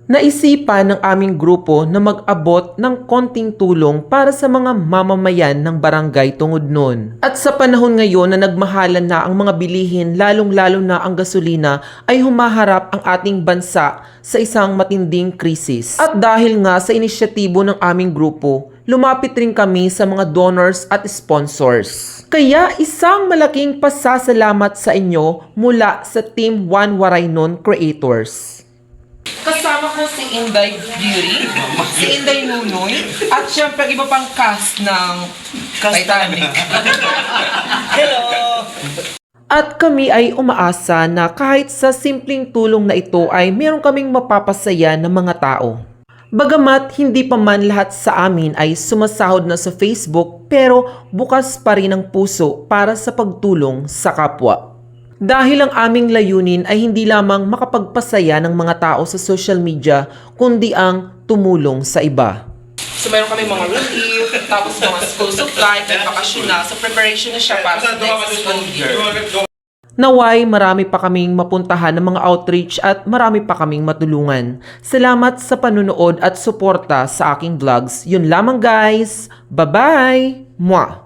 Naisipan ng aming grupo na mag-abot ng konting tulong para sa mga mamamayan ng barangay tungod nun. At sa panahon ngayon na nagmahalan na ang mga bilihin, lalong-lalo na ang gasolina, ay humaharap ang ating bansa sa isang matinding krisis. At dahil nga sa inisyatibo ng aming grupo, lumapit rin kami sa mga donors at sponsors. Kaya isang malaking pasasalamat sa inyo mula sa Team One Waraynon Creators. Kasama ko si Inday Beauty, si Inday Nunoy, at syempre iba pang cast ng Titanic. Hello! At kami ay umaasa na kahit sa simpleng tulong na ito ay meron kaming mapapasaya ng mga tao. Bagamat hindi pa man lahat sa amin ay sumasahod na sa Facebook, pero bukas pa rin ang puso para sa pagtulong sa kapwa. Dahil ang aming layunin ay hindi lamang makapagpasaya ng mga tao sa social media, kundi ang tumulong sa iba. So meron kami mga relief, tapos mga school supply, may bakasyon na. So preparation na siya para sa next school year. Naway, marami pa kaming mapuntahan ng mga outreach at marami pa kaming matulungan. Salamat sa panunood at suporta sa aking vlogs. Yun lamang guys. Bye-bye! Mwah!